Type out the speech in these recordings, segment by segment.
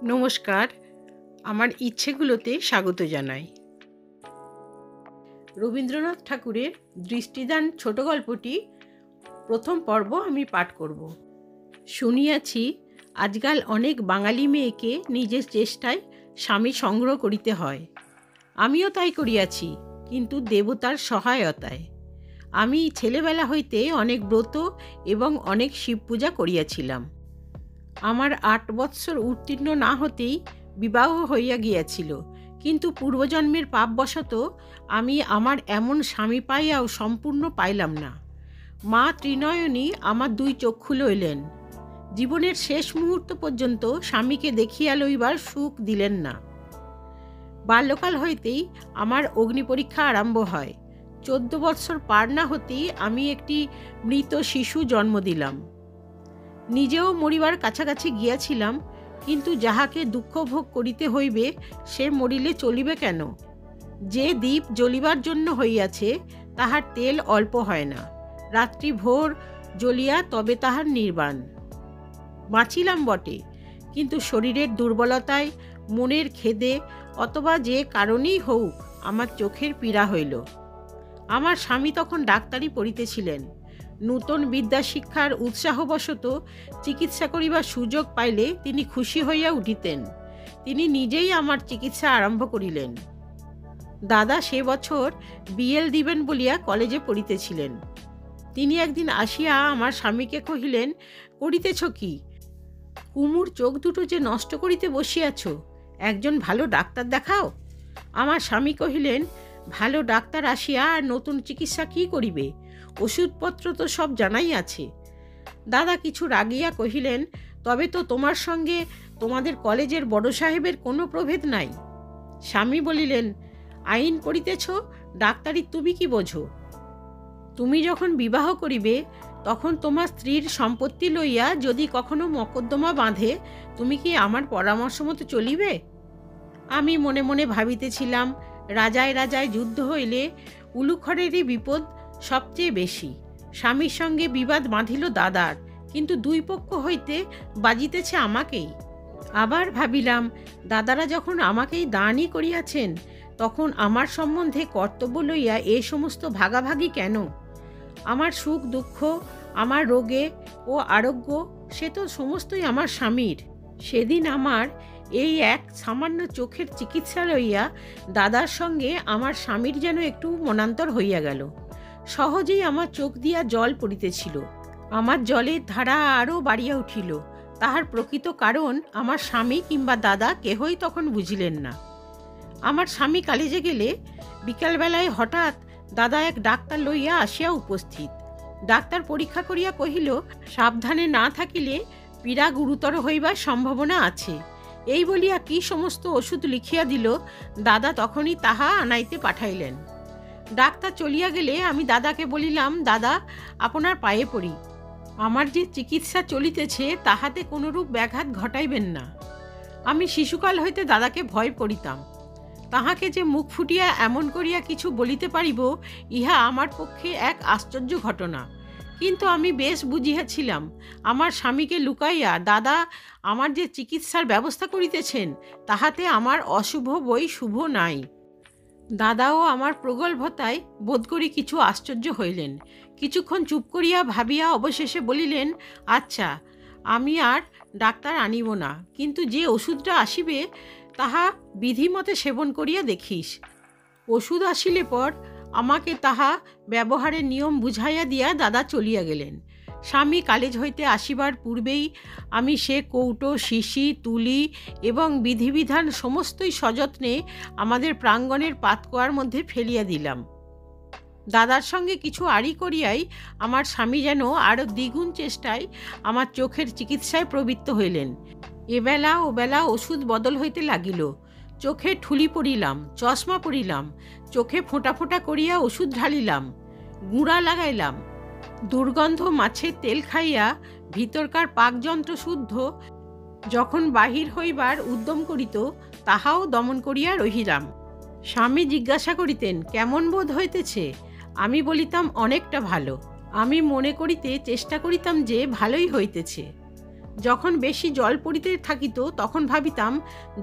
নমস্কার, আমার ইচ্ছেগুলোতে স্বাগত জানাই। রবীন্দ্রনাথ ঠাকুরের দৃষ্টিদান ছোট গল্পটি প্রথম পর্ব আমি পাঠ করব। শুনিয়াছি আজকাল অনেক বাঙালি মেয়েকে নিজের চেষ্টায় স্বামী সংগ্রহ করিতে হয়। আমিও তাই করিয়াছি, কিন্তু দেবতার সহায়তায়। আমি ছেলেবেলা হইতে অনেক ব্রত এবং অনেক শিব পূজা করিয়াছিলাম। আমার 8 বৎসর উত্তীর্ণ না হতেই বিবাহ হইয়া গিয়াছিল, কিন্তু পূর্বজন্মের পাপবশত আমি আমার এমন স্বামী পাইয়াও সম্পূর্ণ পাইলাম না। মা ত্রিনয়নী আমার 2 চক্ষু লইলেন। জীবনের শেষ মুহূর্ত পর্যন্ত স্বামীকে দেখিয়া লইবার সুখ দিলেন না। বাল্যকাল হইতেই আমার অগ্নিপরীক্ষা আরম্ভ হয়। 14 বৎসর পার না হতেই আমি একটি মৃত শিশু জন্ম দিলাম। নিজেও মরিবার কাছাকাছি গিয়াছিলাম, কিন্তু যাহাকে দুঃখ ভোগ করিতে হইবে সে মরিলে চলিবে কেন? যে দ্বীপ জ্বলিবার জন্য হইয়াছে তাহার তেল অল্প হয় না। রাত্রি ভোর জ্বলিয়া তবে তাহার নির্বাণ। বাঁচিলাম বটে, কিন্তু শরীরের দুর্বলতায়, মনের খেদে অথবা যে কারণেই হোক আমার চোখের পীড়া হইল। আমার স্বামী তখন ডাক্তারি পড়িতেছিলেন। নূতন বিদ্যা শিক্ষার উৎসাহবশত চিকিৎসা করিবার সুযোগ পাইলে তিনি খুশি হইয়া উঠিতেন। তিনি নিজেই আমার চিকিৎসা আরম্ভ করিলেন। দাদা সে বছর বিএল দিবেন বলিয়া কলেজে পড়িতেছিলেন। তিনি একদিন আসিয়া আমার স্বামীকে কহিলেন, করিতেছ কি? কুমুর চোখ দুটো যে নষ্ট করিতে বসিয়াছ, একজন ভালো ডাক্তার দেখাও। আমার স্বামী কহিলেন, ভালো ডাক্তার আসিয়া আর নতুন চিকিৎসা কি করিবে? ওষুধপত্র তো সব জানাই আছে। দাদা কিছু রাগিয়া কহিলেন, তবে তো তোমার সঙ্গে তোমাদের কলেজের বড় সাহেবের কোনো প্রভেদ নাই। স্বামী বলিলেন, আইন পড়িতেছ, ডাক্তারি তুমি কি বোঝো? তুমি যখন বিবাহ করিবে তখন তোমার স্ত্রীর সম্পত্তি লইয়া যদি কখনো মকদ্দমা বাঁধে, তুমি কি আমার পরামর্শ মতো চলিবে? আমি মনে মনে ভাবিতেছিলাম, রাজায় রাজায় যুদ্ধ হইলে উলুখড়েরই বিপদ সবচেয়ে বেশি। স্বামীর সঙ্গে বিবাদ বাঁধিল দাদার, কিন্তু 2 পক্ষ হইতে বাজিতেছে আমাকেই। আবার ভাবিলাম, দাদারা যখন আমাকেই দানই করিয়াছেন, তখন আমার সম্বন্ধে কর্তব্য লইয়া এ সমস্ত ভাগাভাগি কেন? আমার সুখ দুঃখ, আমার রোগে ও আরোগ্য, সে তো সমস্তই আমার স্বামীর। সেদিন আমার এই এক সামান্য চোখের চিকিৎসা লইয়া দাদার সঙ্গে আমার স্বামীর যেন একটু মনান্তর হইয়া গেল। সহজেই আমার চোখ দিয়া জল পড়িতেছিল। আমার জলের ধারা আরও বাড়িয়া উঠিল। তাহার প্রকৃত কারণ আমার স্বামী কিংবা দাদা কেহই তখন বুঝিলেন না। আমার স্বামী কলেজে গেলে বিকালবেলায় হঠাৎ দাদা এক ডাক্তার লইয়া আসিয়া উপস্থিত। ডাক্তার পরীক্ষা করিয়া কহিল, সাবধানে না থাকিলে পীড়া গুরুতর হইবার সম্ভাবনা আছে। এই বলিয়া কি সমস্ত ওষুধ লিখিয়া দিল। দাদা তখনই তাহা আনাইতে পাঠাইলেন। ডাক্তার চলিয়া গেলে আমি দাদাকে বলিলাম, দাদা আপনার পায়ে পড়ি, আমার যে চিকিৎসা চলিতেছে তাহাতে কোনরূপ ব্যাঘাত ঘটাইবেন না। আমি শিশুকাল হইতে দাদাকে ভয় করিতাম। তাহাকে যে মুখ ফুটিয়া এমন করিয়া কিছু বলিতে পারিব, ইহা আমার পক্ষে এক আশ্চর্য ঘটনা। কিন্তু আমি বেশ বুঝিয়াছিলাম, আমার স্বামীকে লুকাইয়া দাদা আমার যে চিকিৎসার ব্যবস্থা করিতেছেন, তাহাতে আমার অশুভ বই শুভ নাই। দাদাও আমার প্রগল্ভতায় বোধ করি কিছু আশ্চর্য হইলেন। কিছুক্ষণ চুপ করিয়া ভাবিয়া অবশেষে বলিলেন, আচ্ছা, আমি আর ডাক্তার আনিব না, কিন্তু যে ওষুধটা আসিবে তাহা বিধিমতে সেবন করিয়া দেখিস। ওষুধ আসিলে পর আমাকে তাহা ব্যবহারের নিয়ম বুঝাইয়া দিয়া দাদা চলিয়া গেলেন। স্বামী কলেজ হইতে আসিবার পূর্বেই আমি সে কৌটো, শিশি, তুলি এবং বিধিবিধান সমস্তই সযত্নে আমাদের প্রাঙ্গণের পাতকোয়ার মধ্যে ফেলিয়া দিলাম। দাদার সঙ্গে কিছু আড়ি করিয়াই আমার স্বামী যেন আরও দ্বিগুণ চেষ্টায় আমার চোখের চিকিৎসায় প্রবৃত্ত হইলেন। এবেলা ওবেলা ওষুধ বদল হইতে লাগিল। চোখে ঠুলি পড়িলাম, চশমা পরিলাম, চোখে ফোঁটা ফোঁটা করিয়া ওষুধ ঢালিলাম, গুঁড়া লাগাইলাম। দুর্গন্ধ মাছের তেল খাইয়া ভিতরকার পাকযন্ত্র শুদ্ধ যখন বাহির হইবার উদ্যম করিত, তাহাও দমন করিয়া রহিলাম। স্বামী জিজ্ঞাসা করিতেন, কেমন বোধ হইতেছে? আমি বলিতাম, অনেকটা ভালো। আমি মনে করিতে চেষ্টা করিতাম যে ভালোই হইতেছে। যখন বেশি জল পড়িতে থাকিত তখন ভাবিতাম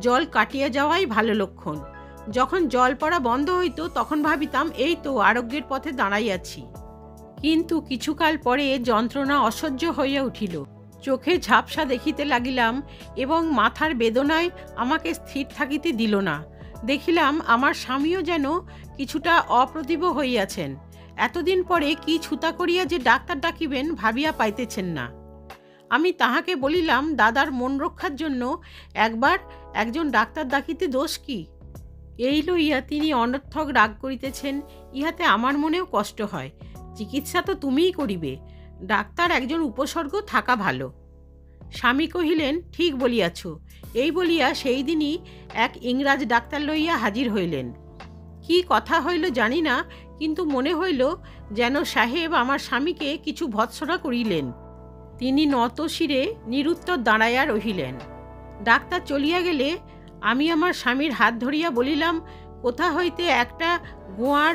জল কাটিয়া যাওয়াই ভালো লক্ষণ। যখন জল পড়া বন্ধ হইত তখন ভাবিতাম এই তো আরোগ্যের পথে দাঁড়াইয়াছি। কিন্তু কিছুকাল পরে যন্ত্রণা অসহ্য হইয়া উঠিল। চোখে ঝাপসা দেখিতে লাগিলাম এবং মাথার বেদনায় আমাকে স্থির থাকিতে দিল না। দেখিলাম আমার স্বামীও যেন কিছুটা অপ্রতিভ হইয়াছেন। এতদিন পরে কি ছুতা করিয়া যে ডাক্তার ডাকিবেন ভাবিয়া পাইতেছেন না। আমি তাহাকে বলিলাম, দাদার মন রক্ষার জন্য একবার একজন ডাক্তার ডাকিতে দোষ কি? এই লইয়া তিনি অনর্থক রাগ করিতেছেন, ইহাতে আমার মনেও কষ্ট হয়। চিকিৎসা তো তুমিই করিবে, ডাক্তার একজন উপসর্গ থাকা ভালো। স্বামী কহিলেন, ঠিক বলিয়াছ। এই বলিয়া সেই দিনই এক ইংরাজ ডাক্তার লইয়া হাজির হইলেন। কি কথা হইল জানি না, কিন্তু মনে হইল যেন সাহেব আমার স্বামীকে কিছু ভৎসনা করিলেন। তিনি নত শিরে নিরুত্তর দাঁড়াইয়া রহিলেন। ডাক্তার চলিয়া গেলে আমি আমার স্বামীর হাত ধরিয়া বলিলাম, কোথা হইতে একটা গোয়ার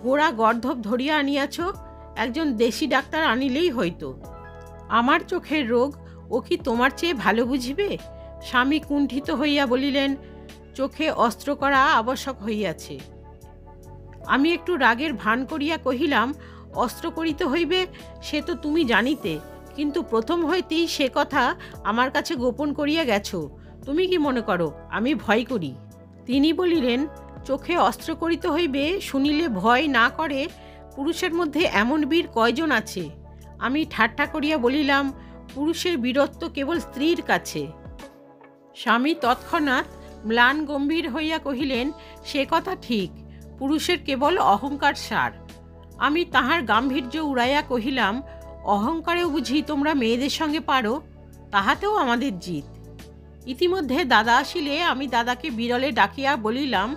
গোড়া গর্ধব ধরিয়া আনিয়াছ? একজন দেশি ডাক্তার আনিলেই হইতো। আমার চোখের রোগ ও কি তোমার চেয়ে ভালো বুঝিবে? স্বামী কুণ্ঠিত হইয়া বলিলেন, চোখে অস্ত্র করা আবশ্যক হইয়াছে। আমি একটু রাগের ভান করিয়া কহিলাম, অস্ত্র করিতে হইবে সে তো তুমি জানিতে, কিন্তু প্রথম হইতেই সে কথা আমার কাছে গোপন করিয়া গেছ। তুমি কি মনে করো আমি ভয় করি? তিনি বলিলেন, চোখে অস্ত্র করিতে হইবে শুনিলে ভয় না করে পুরুষের মধ্যে এমন বীর কয়জন আছে? আমি ঠাট্টা করিয়া বলিলাম, পুরুষের বীরত্ব কেবল স্ত্রীর কাছে। স্বামী তৎক্ষণাৎ ম্লান গম্ভীর হইয়া কহিলেন, সে কথা ঠিক, পুরুষের কেবল অহংকার সার। আমি তাহার গাম্ভীর্য উড়াইয়া কহিলাম, অহংকারেও বুঝি তোমরা মেয়েদের সঙ্গে পারো? তাহাতেও আমাদের জিত। ইতিমধ্যে দাদা আসিলে আমি দাদাকে বিরলে ডাকিয়া বলিলাম,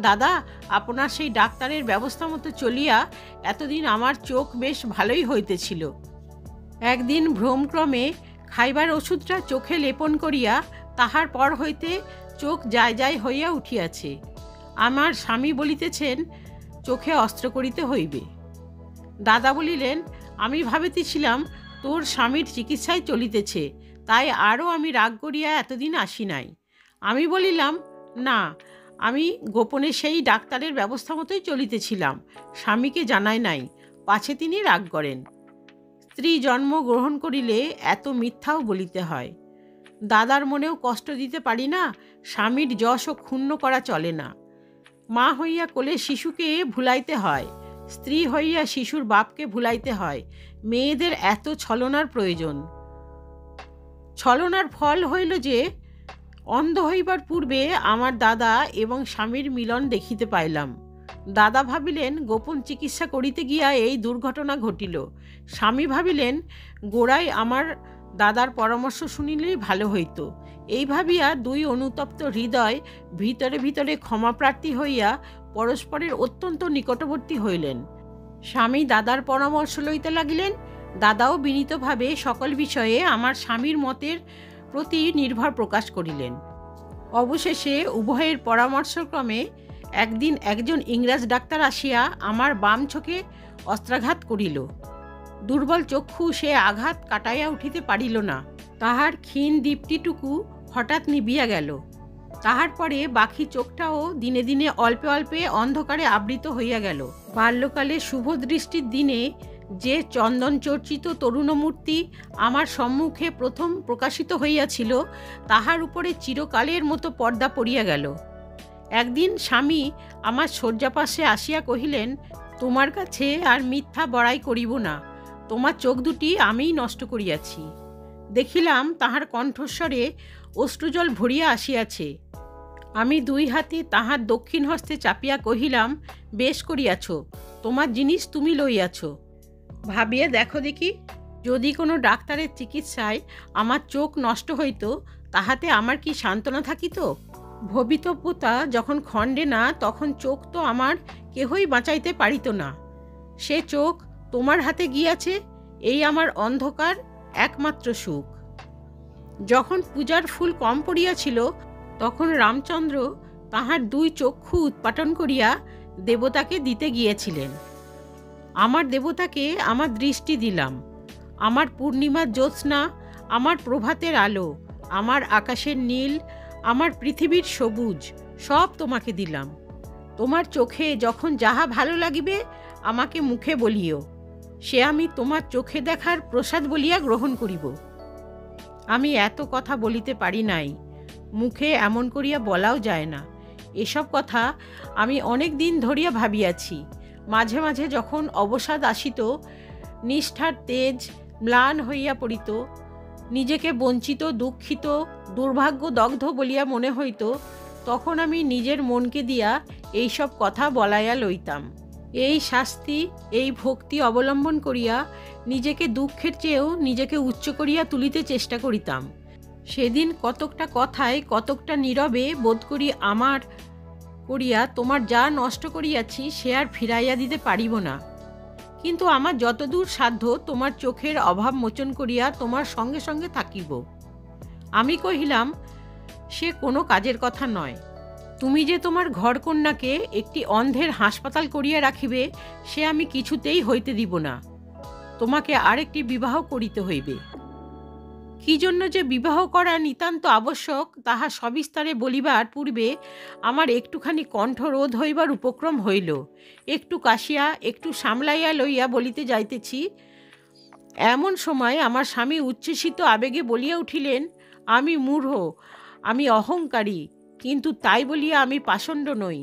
দাদা, আপনার সেই ডাক্তারের ব্যবস্থা মতো চলিয়া এতদিন আমার চোখ বেশ ভালোই হইতেছিল। একদিন ভ্রমক্রমে খাইবার ওষুধটা চোখে লেপন করিয়া তাহার পর হইতে চোখ যায় যায় হইয়া উঠিয়াছে। আমার স্বামী বলিতেছেন, চোখে অস্ত্র করিতে হইবে। দাদা বলিলেন, আমি ভাবিতেছিলাম তোর স্বামীর চিকিৎসায় চলিতেছে, তাই আরও আমি রাগ করিয়া এতদিন আসি নাই। আমি বলিলাম, না, আমি গোপনে সেই ডাক্তারের ব্যবস্থা মতোই চলিতেছিলাম, স্বামীকে জানাই নাই, পাছে তিনি রাগ করেন। স্ত্রী জন্ম গ্রহণ করিলে এত মিথ্যাও বলিতে হয়। দাদার মনেও কষ্ট দিতে পারি না, স্বামীর যশও ক্ষুণ্ণ করা চলে না। মা হইয়া কোলে শিশুকে ভুলাইতে হয়, স্ত্রী হইয়া শিশুর বাপকে ভুলাইতে হয়। মেয়েদের এত ছলনার প্রয়োজন? ছলনার ফল হইল যে অন্ধ হইবার পূর্বে আমার দাদা এবং স্বামীর মিলন দেখিতে পাইলাম। দাদা ভাবিলেন গোপন চিকিৎসা করিতে গিয়া এই দুর্ঘটনা ঘটিল। স্বামী ভাবিলেন গোড়ায় আমার দাদার পরামর্শ শুনিলেই ভালো হইত। এই ভাবিয়া দুই অনুতপ্ত হৃদয় ভিতরে ভিতরে ক্ষমাপ্রার্থী হইয়া পরস্পরের অত্যন্ত নিকটবর্তী হইলেন। স্বামী দাদার পরামর্শ লইতে লাগিলেন। দাদাও বিনীতভাবে সকল বিষয়ে আমার স্বামীর মতের প্রতি নির্ভর প্রকাশ করিলেন। অবশেষে উভয়ের পরামর্শক্রমে একদিন একজন ইংরাজ ডাক্তার আসিয়া আমার বাম চোখে অস্ত্রাঘাত করিল। দুর্বল চক্ষু সে আঘাত কাটাইয়া উঠিতে পারিল না। তাহার ক্ষীণ দীপ্তিটুকু হঠাৎ নিবিয়া গেল। তাহার পরে বাকি চোখটাও দিনে দিনে অল্পে অল্পে অন্ধকারে আবৃত হইয়া গেল। বাল্যকালে শুভ দৃষ্টির দিনে যে চন্দন চর্চিত তরুণমূর্তি আমার সম্মুখে প্রথম প্রকাশিত হইয়াছিল, তাহার উপরে চিরকালের মতো পর্দা পড়িয়া গেল। একদিন স্বামী আমার শয্যাপাশে আসিয়া কহিলেন, তোমার কাছে আর মিথ্যা বড়াই করিব না, তোমার চোখ দুটি আমিই নষ্ট করিয়াছি। দেখিলাম তাহার কণ্ঠস্বরে অশ্রুজল ভরিয়া আসিয়াছে। আমি দুই হাতে তাহার দক্ষিণ হস্তে চাপিয়া কহিলাম, বেশ করিয়াছ, তোমার জিনিস তুমি লইয়াছ। ভাবিয়া দেখো দেখি, যদি কোনো ডাক্তারের চিকিৎসায় আমার চোখ নষ্ট হইত, তাহাতে আমার কি সান্ত্বনা থাকিত? ভবিতব্যতা যখন খণ্ডে না, তখন চোখ তো আমার কেহই বাঁচাইতে পারিত না। সে চোখ তোমার হাতে গিয়াছে, এই আমার অন্ধকার একমাত্র সুখ। যখন পূজার ফুল কম পড়িয়াছিল, তখন রামচন্দ্র তাহার দুই চক্ষু উৎপাটন করিয়া দেবতাকে দিতে গিয়েছিলেন। আমার দেবতাকে আমার দৃষ্টি দিলাম। আমার পূর্ণিমার জ্যোৎস্না আমার প্রভাতের আলো, আমার আকাশের নীল, আমার পৃথিবীর সবুজ সব তোমাকে দিলাম। তোমার চোখে যখন যাহা ভালো লাগিবে আমাকে মুখে বলিও, সে আমি তোমার চোখে দেখার প্রসাদ বলিয়া গ্রহণ করিব। আমি এত কথা বলিতে পারি নাই, মুখে এমন করিয়া বলাও যায় না। এসব কথা আমি অনেক দিন ধরিয়া ভাবিয়াছি। মাঝে মাঝে যখন অবসাদ আসিত, নিষ্ঠার তেজ ম্লান হইয়া পড়িত, নিজেকে বঞ্চিত, দুঃখিত, দুর্ভাগ্য দগ্ধ বলিয়া মনে হইত, তখন আমি নিজের মনকে দিয়া এইসব কথা বলাইয়া লইতাম। এই শাস্তি, এই ভক্তি অবলম্বন করিয়া নিজেকে দুঃখের চেয়েও নিজেকে উচ্চ করিয়া তুলিতে চেষ্টা করিতাম। সেদিন কতকটা কথায়, কতকটা নীরবে বোধ করি আমার করিয়া তোমার যা নষ্ট করিয়াছি সে আর ফিরাইয়া দিতে পারিব না। কিন্তু আমার যতদূর সাধ্য তোমার চোখের অভাব মোচন করিয়া তোমার সঙ্গে সঙ্গে থাকিব। আমি কহিলাম, সে কোনো কাজের কথা নয়। তুমি যে তোমার ঘরকন্যাকে একটি অন্ধের হাসপাতাল করিয়া রাখিবে, সে আমি কিছুতেই হইতে দিব না। তোমাকে আরেকটি বিবাহ করিতে হইবে। কি জন্য যে বিবাহ করা নিতান্ত আবশ্যক তাহা সবিস্তারে বলিবার পূর্বে আমার একটুখানি কণ্ঠরোধ হইবার উপক্রম হইল। একটু কাশিয়া, একটু সামলাইয়া লইয়া বলিতে যাইতেছি, এমন সময় আমার স্বামী উচ্ছ্বসিত আবেগে বলিয়া উঠিলেন, আমি মূঢ়, আমি অহংকারী, কিন্তু তাই বলিয়া আমি পাষণ্ড নই।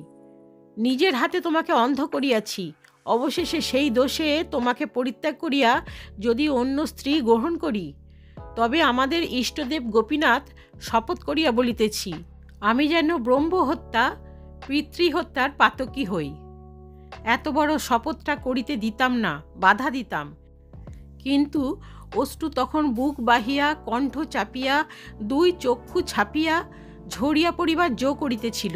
নিজের হাতে তোমাকে অন্ধ করিয়াছি। অবশেষে সেই দোষে তোমাকে পরিত্যাগ করিয়া যদি অন্য স্ত্রী গ্রহণ করি, তবে আমাদের ইষ্টদেব গোপীনাথ শপথ করিয়া বলিতেছি, আমি যেন ব্রহ্মহত্যা, পিতৃহত্যার পাতকী হই। এত বড় শপথটা করিতে দিতাম না, বাধা দিতাম। কিন্তু অশ্রু তখন বুক বাহিয়া, কণ্ঠ চাপিয়া, দুই চক্ষু ছাপিয়া ঝরিয়া পড়িবার জো করিতেছিল।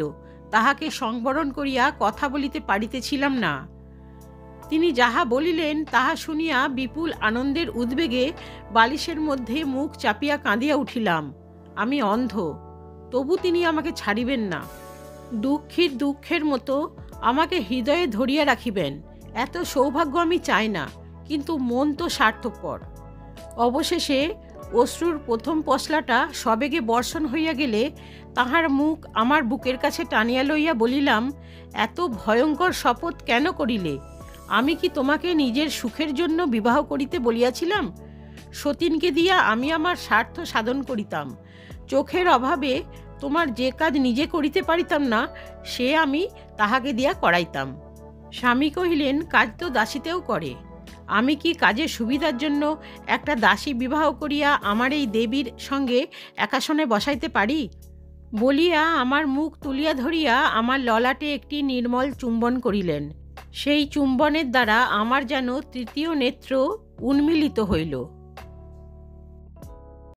তাহাকে সংবরণ করিয়া কথা বলিতে পারিতেছিলাম না। তিনি যাহা বলিলেন তাহা শুনিয়া বিপুল আনন্দের উদ্বেগে বালিশের মধ্যে মুখ চাপিয়া কাঁদিয়া উঠিলাম। আমি অন্ধ, তবু তিনি আমাকে ছাড়িবেন না। দুঃখীর দুঃখের মতো আমাকে হৃদয়ে ধরিয়া রাখিবেন, এত সৌভাগ্য আমি চাই না। কিন্তু মন তো স্বার্থপর। অবশেষে অশ্রুর প্রথম পশলাটা সবেগে বর্ষণ হইয়া গেলে তাহার মুখ আমার বুকের কাছে টানিয়া লইয়া বলিলাম, এত ভয়ঙ্কর শপথ কেন করিলে? আমি কি তোমাকে নিজের সুখের জন্য বিবাহ করিতে বলিয়াছিলাম? সতীনকে দিয়া আমি আমার স্বার্থ সাধন করিতাম। চোখের অভাবে তোমার যে কাজ নিজে করিতে পারিতাম না, সে আমি তাহাকে দিয়া করাইতাম। স্বামী কহিলেন, কাজ তো দাসীতেও করে। আমি কি কাজের সুবিধার জন্য একটা দাসী বিবাহ করিয়া আমার এই দেবীর সঙ্গে একাসনে বসাইতে পারি? বলিয়া আমার মুখ তুলিয়া ধরিয়া আমার ললাটে একটি নির্মল চুম্বন করিলেন। সেই চুম্বনের দ্বারা আমার যেন তৃতীয় নেত্র উন্মীলিত হইল।